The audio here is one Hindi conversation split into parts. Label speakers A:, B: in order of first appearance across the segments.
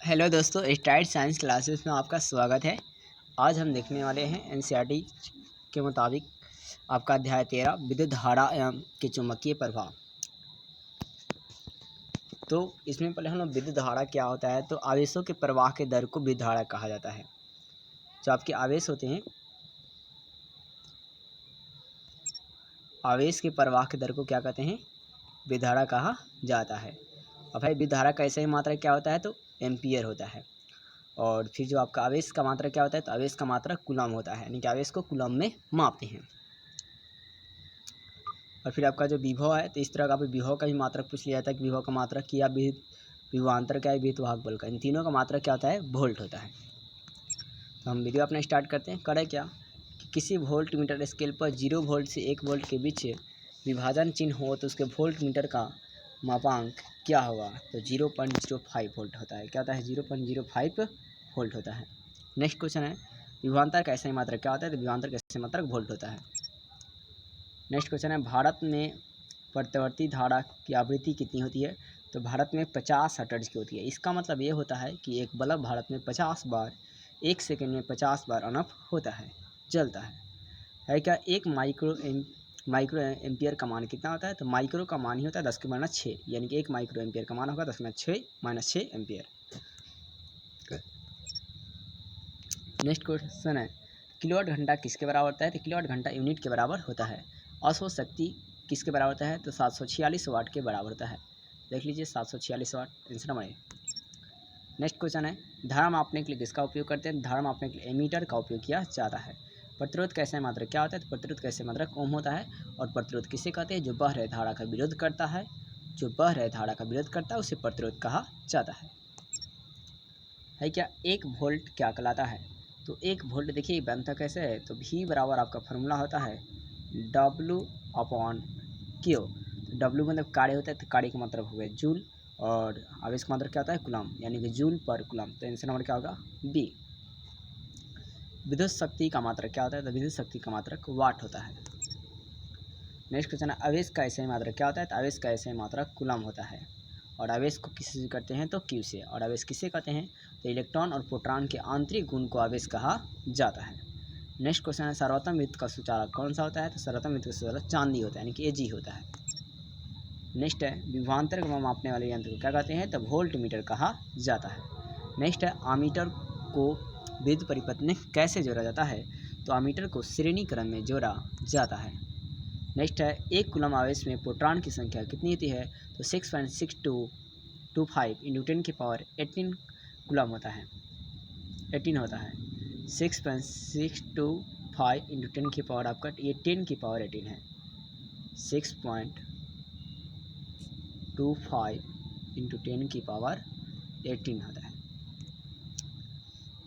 A: हेलो दोस्तों, स्टाइल साइंस क्लासेस में आपका स्वागत है। आज हम देखने वाले हैं एनसीईआरटी के मुताबिक आपका अध्याय 13 विद्युत धारा एवं के चुंबकीय प्रभाव। तो इसमें पहले हम लोग विद्युत धारा क्या होता है, तो आवेशों के प्रवाह के दर को विद्युत धारा कहा जाता है। जो आपके आवेश होते हैं, आवेश के प्रवाह के दर को क्या कहते हैं, विद्युत धारा कहा जाता है। अब भाई विद्युत धारा का ऐसा ही मात्रा क्या होता है, तो एम्पियर होता है। और फिर जो आपका आवेश का मात्रा क्या होता है, तो आवेश का मात्रा कूलम होता है, यानी कि आवेश को कूलम में मापते हैं। और फिर आपका जो विभव है, तो इस तरह का विभव का भी मात्रक पूछ लिया जाता है कि विभव का मात्रक क्या, विभवांतर क्या है, विद्युतवाहक बल का। इन तीनों का मात्रक क्या होता है, वोल्ट होता है। तो हम वीडियो अपना स्टार्ट करते हैं। करें क्या कि किसी वोल्ट मीटर स्केल पर 0 वोल्ट से 1 वोल्ट के बीच विभाजन चिन्ह हो तो उसके वोल्ट मीटर का मापांक क्या होगा, तो 0.05 वोल्ट होता है। क्या होता है, 0.05 वोल्ट होता है। नेक्स्ट क्वेश्चन है, विभवांतर का SI मात्रक क्या होता है, तो विभवांतर का SI मात्रक वोल्ट होता है। नेक्स्ट क्वेश्चन है, भारत में प्रत्यावर्ती धारा की आवृत्ति कितनी होती है, तो भारत में 50 हर्ट्ज की होती है। इसका मतलब ये होता है कि एक बल्ब भारत में 50 बार 1 सेकंड में 50 बार ऑन ऑफ होता है, जलता है क्या। एक माइक्रो एम्पियर का मान कितना होता है, तो माइक्रो का मान ही होता है 10⁻6, यानी कि 1 माइक्रो एम्पियर का मान होगा 10⁻6 एम्पियर। नेक्स्ट क्वेश्चन है, किलोवाट घंटा किसके बराबर होता है, तो किलोवाट घंटा यूनिट के बराबर होता है। औसत शक्ति किसके बराबर होता है, तो 746 वाट के बराबर होता है। देख लीजिए 746 watt answer number A. Next question है, धारा मापने के लिए किसका उपयोग करते हैं, धारा मापने के लिए एमीटर का उपयोग किया जाता है। प्रतिरोध का SI मात्रक क्या होता है, तो प्रतिरोध का SI मात्रक ओम होता है। और प्रतिरोध किसे कहते हैं, जो बह रहे धारा का विरोध करता है, जो बह रहे धारा का विरोध करता है उसे प्रतिरोध कहा जाता है क्या। 1 वोल्ट क्या कहलाता है, तो 1 वोल्ट देखिए बनता कैसे है, तो V बराबर आपका फॉर्मूला होता है W/Q। W मतलब कार्य होता है, तो कार्य का मतलब हो गया जूल, और आवेश का मतलब क्या होता है, कूलम, यानी कि जूल पर कूलम। तो आंसर नंबर क्या होगा, B। विद्युत शक्ति का मात्रक क्या होता है, तो विद्युत शक्ति का मात्रक वाट होता है। नेक्स्ट क्वेश्चन है, आवेश का SI मात्रक क्या होता है, तो आवेश का SI मात्रक कूलम होता है। और आवेश को किससे करते हैं, तो Q से। और आवेश किसे कहते हैं, तो इलेक्ट्रॉन और प्रोटॉन के आंतरिक गुण को आवेश कहा जाता है। नेक्स्ट क्वेश्चन है, सर्वोत्तम विद्युत का सुचालक कौन सा होता है, तो सर्वोत्तम विद्युत का सुचालक चांदी होता है, यानी कि Ag होता है। नेक्स्ट है, विभवांतर को मापने वाले यंत्र को क्या कहते हैं, तो वोल्ट मीटर कहा जाता है। नेक्स्ट है, आमीटर को विद्युत परिपथ में कैसे जोड़ा जाता है, तो आमीटर को श्रेणी क्रम में जोड़ा जाता है। नेक्स्ट है, 1 कूलम आवेश में प्रोटॉन की संख्या कितनी होती है, तो 6.6225 इंटू 10⁻18 कूलम होता है, 18 होता है। 6.625 इंटू 10 आपका ये 10⁻18 है, 6.25 इंटू 10⁻18 होता है।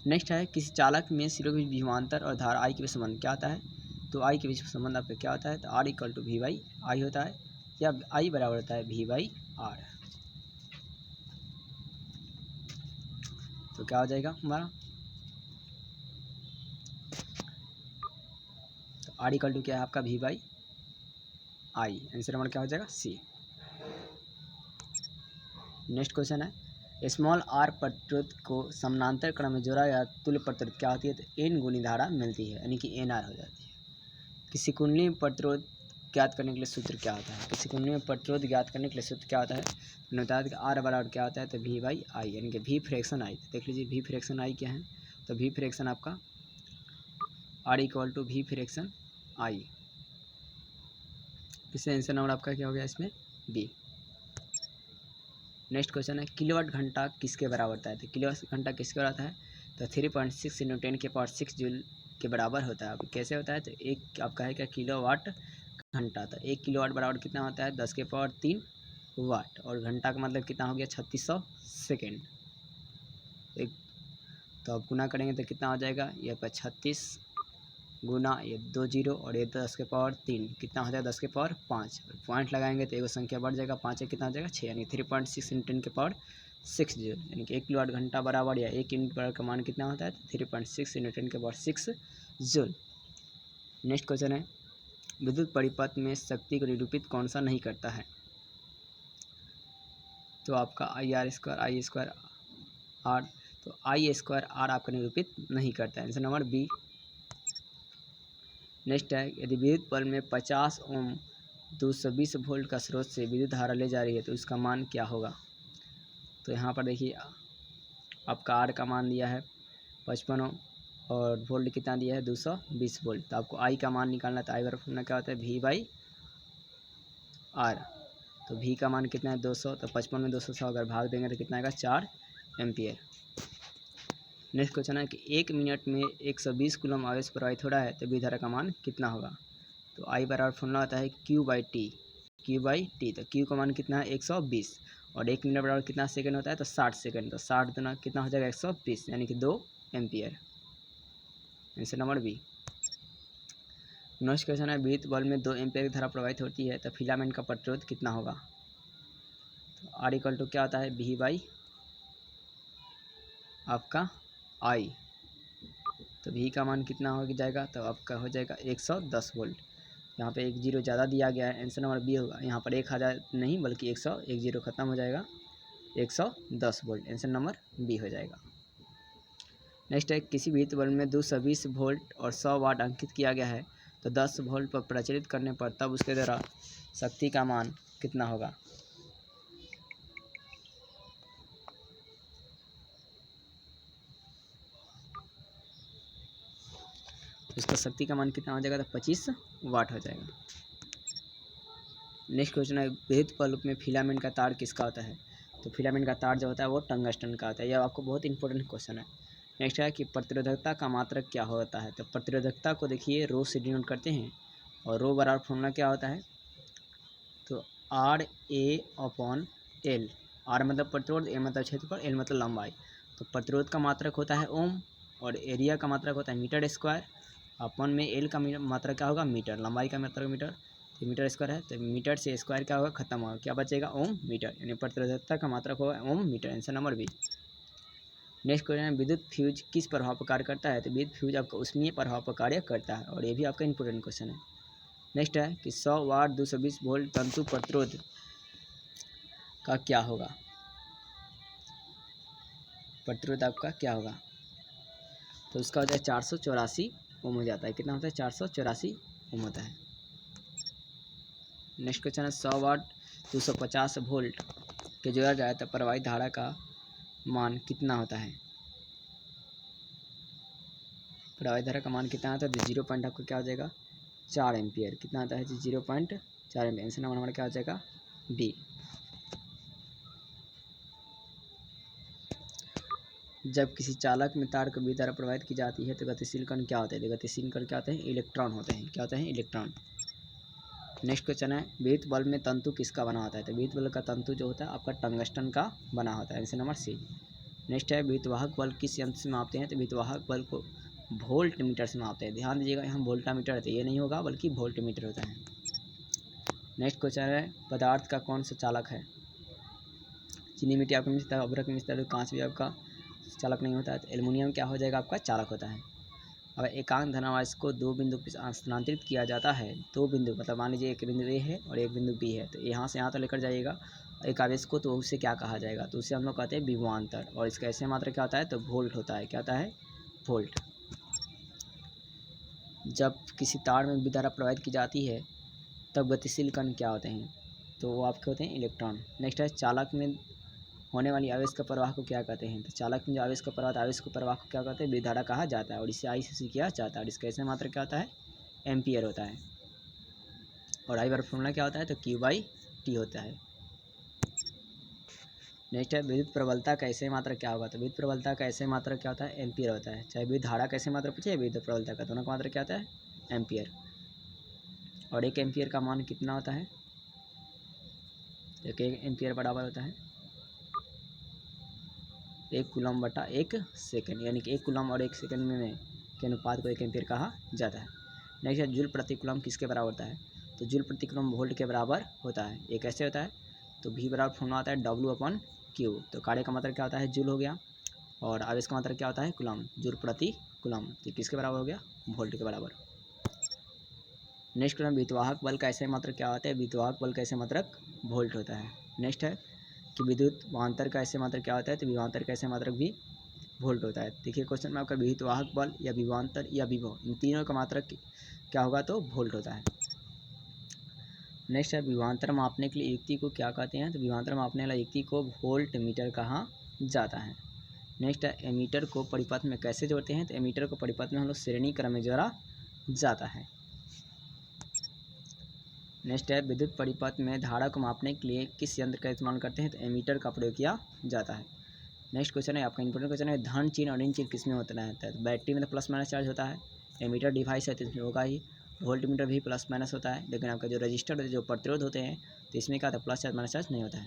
A: नेक्स्ट है, किसी चालक में सिरों के बीच विभवांतर और धारा I के बीच संबंध क्या होता है, तो I के बीच संबंध आपका क्या होता है, तो R = V/I होता है, या I बराबर होता है V/R। तो क्या हो जाएगा हमारा, तो R = क्या है आपका V/I। आंसर नंबर क्या हो जाएगा, C। नेक्स्ट क्वेश्चन है, स्मॉल r प्रतिरोध को समानांतर क्रम में जोड़ा या तुल्य प्रतिरोध क्या होती है, तो N गुनी धारा मिलती है, यानी कि NR हो जाती है। किसी कुंडली में प्रतिरोध ज्ञात करने के लिए सूत्र क्या होता है, किसी कुंडली में प्रतिरोध ज्ञात करने के लिए सूत्र क्या होता है, तो बता दें कि R बराबर क्या होता है, तो V/I, यानी कि V फ्रैक्शन I। देख लीजिए V फ्रैक्शन I क्या है, तो V फ्रैक्शन आपका R = V फ्रैक्शन I। इससे आंसर नंबर आपका क्या हो गया इसमें, B। नेक्स्ट क्वेश्चन है, किलोवाट घंटा किसके बराबर होता है, तो किलोवाट घंटा किसके बराबर होता है, तो 3.6 इंटू 10⁻6 जूल के बराबर होता है। अब कैसे होता है, तो एक आपका है क्या, किलोवाट घंटा, तो 1 किलोवाट बराबर कितना होता है, 10⁻3 वाट, और घंटा का मतलब कितना हो गया, 3600 सेकेंड। एक तो अब गुना करेंगे तो कितना हो जाएगा, ये पर 36 गुना ये 2 जीरो और ये 10⁻3 कितना हो जाएगा, 10⁻5। पॉइंट लगाएंगे तो एगो संख्या बढ़ जाएगा, 5 कितना हो जाएगा 6, यानी 3.6 इंटू 10⁻6 जूल, यानी कि 1 किलोवाट घंटा बराबर या 1 यूनिट पर का मान कितना होता है, 3.6 इंटू 10⁻6 जूल। नेक्स्ट क्वेश्चन है, विद्युत परिपथ में शक्ति को निरूपित कौन सा नहीं करता है, तो आपका I² आर, तो आई स्क्वायर आर आपका निरूपित नहीं करता है। Answer number B. नेक्स्ट है, यदि विद्युत बल्ब में 50 ओम 220 वोल्ट का स्रोत से विद्युत धारा ले जा रही है तो इसका मान क्या होगा। तो यहाँ पर देखिए आपका आर का मान दिया है 55 ओम और वोल्ट कितना दिया है 220 वोल्ट। तो आपको आई का मान निकालना है। तो आई बराबर फॉर्मूला क्या होता है, वी बाई आर। तो वी का मान कितना है 200, तो 55 में 200 से अगर भाग देंगे तो कितना आएगा 4 एम्पियर। नेक्स्ट क्वेश्चन है कि 1 मिनट में 120 कूलम आवेश प्रवाहित हो रहा है तो विद्युत धारा का मान कितना होगा। तो आई बराबर फॉर्मूला होता है Q by T, Q by T. तो क्यू का मान कितना है 120 और 1 मिनट बराबर कितना सेकंड होता है, तो 60 सेकंड। तो 60 दुना कितना हो जाएगा 120 यानी कि 2 ampere. Answer number B. Next question है, विद्युत बल्ब में 2 एम्पियर की धारा प्रवाहित होती है तो फिलामेंट का प्रतिरोध कितना होगा। तो आर इक्वल टू क्या होता है, वी बाई आपका आई। तो वी का मान कितना हो जाएगा, तो आपका हो जाएगा 110 वोल्ट। यहाँ पे एक जीरो ज़्यादा दिया गया है, आंसर नंबर बी होगा। यहाँ पर 1000 नहीं बल्कि 100, एक जीरो खत्म हो जाएगा, 110 वोल्ट। आंसर नंबर बी हो जाएगा। नेक्स्ट है, किसी विद्युत बल्ब में 220 वोल्ट और 100 वाट अंकित किया गया है तो 10 वोल्ट पर प्रचलित करने पर तब उसके द्वारा शक्ति का मान कितना होगा। इसका शक्ति का मान कितना हो जाएगा, तो 25 वाट हो जाएगा। नेक्स्ट क्वेश्चन है, विद्युत बल्ब में फिलामेंट का तार किसका होता है। तो फिलामेंट का तार जो होता है वो टंगस्टन का होता है। यह आपको बहुत इंपॉर्टेंट क्वेश्चन है। नेक्स्ट है कि प्रतिरोधकता का मात्रक क्या होता है। तो प्रतिरोधकता को देखिए रो से डिनोट करते हैं और रो बराबर फॉर्मूला क्या होता है, तो R A upon L. R मतलब प्रतिरोध, ए मतलब क्षेत्रफल, एल मतलब लंबाई। तो प्रतिरोध का मात्रक होता है ओम और एरिया का मात्रक होता है मीटर स्क्वायर। अपन में एल का मात्रक क्या होगा, मीटर। लंबाई का मात्रक मीटर, तो मीटर स्क्वायर है। तो मीटर से स्क्वायर क्या होगा, खत्म होगा, क्या बचेगा ओम मीटर, यानी प्रतिरोधकता का मात्रक होगा ohm metre. Answer number B. Next question है, विद्युत फ्यूज किस प्रभाव पर कार्य करता है। तो विद्युत फ्यूज आपका उष्मीय प्रभाव पर कार्य करता है और ये भी आपका इंपॉर्टेंट क्वेश्चन है। नेक्स्ट है कि 100 वाट 220 वोल्ट तंतु प्रतिरोध का क्या होगा। प्रतिरोध आपका क्या होगा, तो उसका होता है 484 ओम हो जाता है। कितना होता है, 484 ओम होता है। नेक्स्ट क्वेश्चन है, 100 वाट 250 वोल्ट के जोड़ा जाए तो प्रवाहित धारा का मान कितना होता है। प्रवाहित धारा का मान कितना आता है, तो 0 पॉइंट आपका क्या हो जाएगा 4 एम्पियर। कितना आता है, 0.4 एम्पियर। आंसर नंबर क्या हो जाएगा डी। जब किसी चालक में तार को विद्युत धारा प्रवाहित की जाती है तो गतिशील कण क्या होते हैं। तो गतिशील कण क्या होते हैं, इलेक्ट्रॉन होते हैं। क्या होते हैं, इलेक्ट्रॉन। नेक्स्ट क्वेश्चन है, विद्युत बल्ब में तंतु किसका बना होता है। तो विद्युत बल्ब का तंतु जो होता है आपका टंगस्टन का बना होता है। Answer number C. नेक्स्ट है, विद्युतवाहक बल्ब किस यंत्र से मापते हैं। तो विद्युतवाहक बल्ब को वोल्ट मीटर से मापते हैं। ध्यान दीजिएगा यहाँ वोल्टा मीटर है तो ये नहीं होगा बल्कि वोल्ट मीटर होता है। नेक्स्ट क्वेश्चन है, पदार्थ का कौन सा चालक है। चीनी मिट्टी आपका मिलता है, अभ्रक मिलता है, कांच भी आपका चालक नहीं होता है। तो एल्युमिनियम क्या हो जाएगा, आपका चालक होता है। अगर एकांक धनावेश को दो बिंदु पर स्थानांतरित किया जाता है, दो बिंदु मतलब मान लीजिए एक बिंदु ए है और एक बिंदु बी है, तो यहाँ से यहाँ तो लेकर जाइएगा एक आवेश को, तो उसे क्या कहा जाएगा, तो उसे हम लोग कहते हैं विभवांतर। और इसका ऐसे मात्रा क्या होता है, तो वोल्ट होता है। क्या होता है, वोल्ट। जब किसी तार में विद्युत धारा प्रवाहित की जाती है तब गतिशील कण क्या होते हैं, तो वो आपके होते हैं इलेक्ट्रॉन। नेक्स्ट है, चालक में होने वाली आवेश का प्रवाह को क्या कहते हैं। तो चालक में जो आवेश का प्रवाह, आवेश को प्रवाह को क्या कहते हैं, विद्युत धारा कहा जाता है। और इसे आई से किया जाता है और इसका ऐसे मात्रा क्या होता है, एम्पियर होता है। और आई बार फॉर्मूला क्या होता है, तो क्यू बाई टी होता है। नेक्स्ट है, विद्युत प्रबलता का ऐसे मात्रा क्या होगा। तो विद्युत प्रबलता का ऐसे मात्रा क्या होता है, एम्पियर होता है। चाहे विद्युत धारा का ऐसे मात्रा पूछे या विद्युत प्रबलता का, दोनों का मात्रा क्या होता है, एम्पियर। और एक एम्पियर का मान कितना होता है, एक एम्पियर बराबर होता है 1 कूलम बटा 1 सेकंड, यानी कि 1 कूलम और 1 सेकंड में के अनुपात को 1 एम्पियर कहा जाता है। नेक्स्ट है, जूल प्रति कूलम किसके बराबर होता है। तो जूल प्रति कूलम वोल्ट के बराबर होता है। ये कैसे होता है, तो भी बराबर फॉर्मूला आता है W/Q। तो कार्य का मात्रा क्या होता है, जूल हो गया, और आवेश का मात्रा क्या होता है, कूलम। जूल प्रति कूलम, तो किसके बराबर हो गया, वोल्ट के बराबर। नेक्स्ट क्वेश्चन, विद्युतवाहक बल का ऐसे मात्रक क्या होता है। विद्युतवाहक बल का ऐसे मात्रक वोल्ट होता है। नेक्स्ट है, कि विद्युत वाहंतर का ऐसे मात्रक क्या होता है, तो विभवांतर का ऐसे मात्रक भी वोल्ट होता है। देखिए क्वेश्चन में आपका विद्युत वाहक बल या विभवांतर या विभव, इन तीनों का मात्रक क्या होगा, तो वोल्ट होता है। नेक्स्ट है विभवांतर मापने के लिए युक्ति को क्या कहते हैं, तो विभवांतर मापने वाला युक्ति को वोल्ट मीटर कहा जाता है। नेक्स्ट है एमीटर को परिपथ में कैसे जोड़ते हैं, तो एमीटर को परिपथ में हम लोग श्रेणी क्रम में जोड़ा जाता है। नेक्स्ट है विद्युत परिपथ में धारा को मापने के लिए किस यंत्र का इस्तेमाल करते हैं, तो एमीटर का प्रयोग किया जाता है। नेक्स्ट क्वेश्चन है आपका इंपॉर्टेंट क्वेश्चन है, धन चिन्ह और ऋण चिन्ह किस में होता है, तो बैटरी में तो प्लस माइनस चार्ज होता है, एमीटर डिवाइस है तो इसमें होगा ही, वोल्ट मीटर भी प्लस माइनस होता है, लेकिन आपका जो रजिस्टर जो प्रतिरोध होते हैं तो इसमें क्या होता है, प्लस चार्ज माइनस चार्ज नहीं होता है।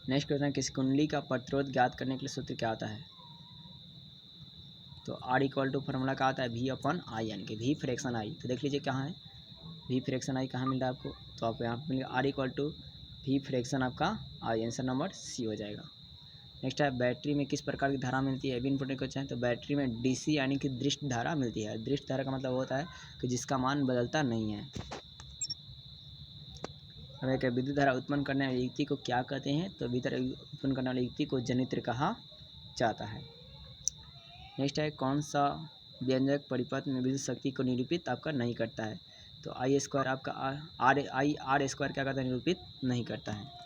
A: नेक्स्ट क्वेश्चन है किस कुंडली का प्रतिरोध ज्ञात करने के लिए सूत्र क्या होता है, तो आर इक्वल टू फार्मूला क्या आता है, वी अपॉन आई, यानी कि वी फ्रैक्शन आई। तो देख लीजिए कहाँ है वी फ्रैक्शन आई, कहाँ मिल रहा है आपको, तो आपको यहाँ पर मिलेगा R equal to V fraction आपका आई, आंसर नंबर सी हो जाएगा। नेक्स्ट है बैटरी में किस प्रकार की धारा मिलती है, भी इंपॉर्टेंट क्वेश्चन है, तो बैटरी में डीसी यानी कि दृष्ट धारा मिलती है। दृष्ट धारा का मतलब होता है कि जिसका मान बदलता नहीं है। अब एक विद्युत धारा उत्पन्न करने वाली युक्ति को क्या कहते हैं, तो विद्युत धारा उत्पन्न करने वाली युक्ति को जनित्र कहा जाता है। नेक्स्ट है कौन सा व्यंजक परिपथ में विद्युत शक्ति को निरूपित आपका नहीं करता है, तो आई स्क्वायर आपका आर स्क्वायर क्या करता है, निरूपित नहीं करता है।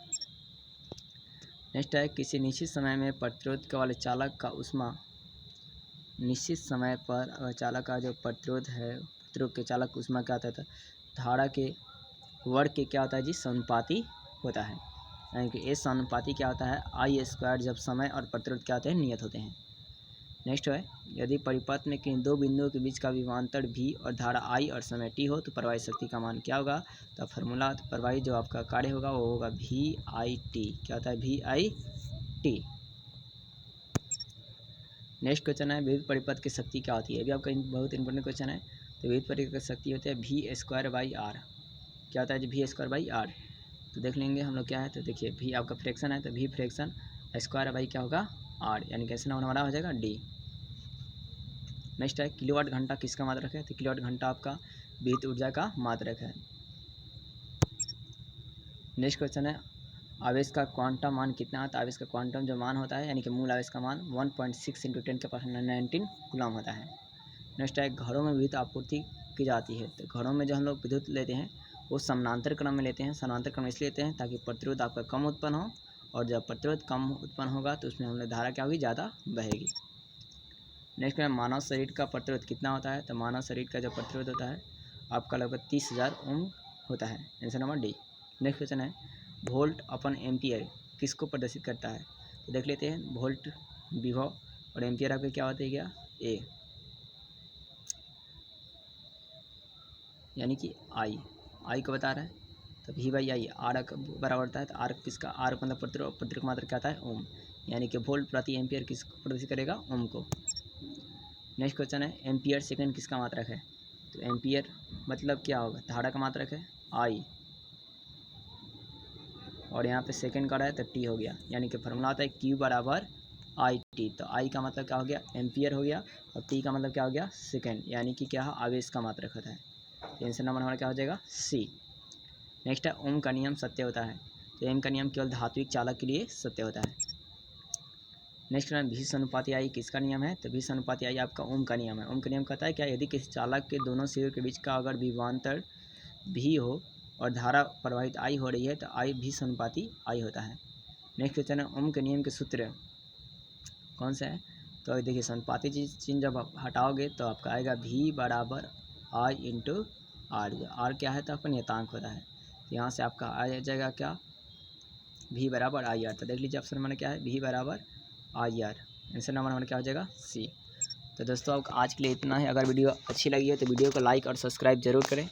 A: नेक्स्ट है किसी निश्चित समय में प्रतिरोध वाले चालक का उष्मा, निश्चित समय पर चालक का जो प्रतिरोध है, प्रतिरोध के चालक उष्मा क्या होता है, धारा के वर्ग के क्या होता है जी, समानुपाती होता है, यानी कि एस समानुपाती क्या होता है, आई स्क्वायर, जब समय और प्रतिरोध क्या होते हैं, नियत होते हैं। नेक्स्ट है यदि परिपथ में किन दो बिंदुओं के बीच का विभवांतर भी और धारा आई और समय टी हो तो प्रवाही शक्ति का मान क्या होगा, तो फार्मूला, तो प्रवाही जो आपका कार्य होगा वो होगा वी आई टी, क्या होता है, V I T. Next question है विद्युत परिपथ की शक्ति क्या होती है, अभी आपका बहुत इंपॉर्टेंट क्वेश्चन है। तो विद्युत परिपथ की शक्ति होती है वी स्क्वायर बाई आर, क्या होता है जी, वी स्क्वायर बाई आर। तो देख लेंगे हम लोग क्या है, तो देखिए वी आपका फ्रैक्शन है, तो वी फ्रैक्शन स्क्वायर बाई क्या होगा, आर, यानी कैसे नाम हमारा हो जाएगा डी। नेक्स्ट है किलोवाट घंटा किसका मात्रक है, तो किलोवाट घंटा आपका विद्युत ऊर्जा का मात्रक है। नेक्स्ट क्वेश्चन है आवेश का क्वांटम मान कितना है, तो आवेश का क्वांटम जो मान होता है, यानी कि मूल आवेश का मान 1.6 × 10⁻19 कूलम होता है। नेक्स्ट है घरों में विद्युत आपूर्ति की जाती है, तो घरों में जो हम लोग विद्युत लेते हैं वो समानांतर क्रम में लेते हैं। समानांतर क्रम इसलिए लेते हैं ताकि प्रतिरोध आपका कम उत्पन्न हो, और जब प्रतिरोध कम उत्पन्न होगा तो उसमें हम लोग धारा क्या होगी, ज़्यादा बहेगी। नेक्स्ट है मानव शरीर का प्रतिरोध कितना होता है, तो मानव शरीर का जो प्रतिरोध होता है आपका लगभग 30,000 ओम होता है, answer number D. Next question है वोल्ट अपन एम्पियर किसको प्रदर्शित करता है, तो देख लेते हैं वोल्ट विभव और एम्पियर आपके क्या होते हैं, क्या ए, यानी कि आई को बता रहा है, तो वी बाई आई आर बराबर होता है, तो आर किसका, आर मतलब प्रतिरोध मात्रक क्या आता है, ओम, यानी कि वोल्ट प्रति एम्पियर किसको प्रदर्शित करेगा, ओम को। नेक्स्ट क्वेश्चन है एम्पियर सेकंड किसका मात्रक है, तो एम्पियर मतलब क्या होगा, धारा का मात्रक है आई, और यहाँ पे सेकंड का रहा है तो टी हो गया, यानी कि फार्मूला आता है क्यू बराबर आई टी। तो आई का मतलब क्या हो गया, एम्पियर हो गया, और टी का मतलब क्या हो गया, सेकंड, यानी कि क्या है, आवेश का मात्रक होता है। तो आंसर नंबर हमारा क्या हो जाएगा, सी। नेक्स्ट है ओम का नियम सत्य होता है, तो ओम का नियम केवल धात्विक चालक के लिए सत्य होता है। नेक्स्ट है भी अनुपाती आई किसका नियम है, तो भी अनुपाती आई आपका ओम का नियम है। ओम का नियम कहता है क्या, यदि किसी चालक के दोनों सिरों के बीच का अगर विभवांतर भी हो और धारा प्रवाहित आई हो रही है तो आई भी अनुपाती आई होता है। नेक्स्ट क्वेश्चन है ओम के नियम के सूत्र कौन सा है, तो देखिए समानुपाती चिन्ह जब आप हटाओगे तो आपका आएगा भी बराबर आई इंटू आर, जो आर क्या है तो आपका नियतांक होता है, तो यहाँ से आपका आ जाएगा क्या, भी बराबर आई आर। तो देख लीजिए ऑप्शन नंबर क्या है, भी बराबर आई आर, आंसर नंबर हमारा क्या हो जाएगा, सी। तो दोस्तों आज के लिए इतना है, अगर वीडियो अच्छी लगी हो तो वीडियो को लाइक और सब्सक्राइब जरूर करें।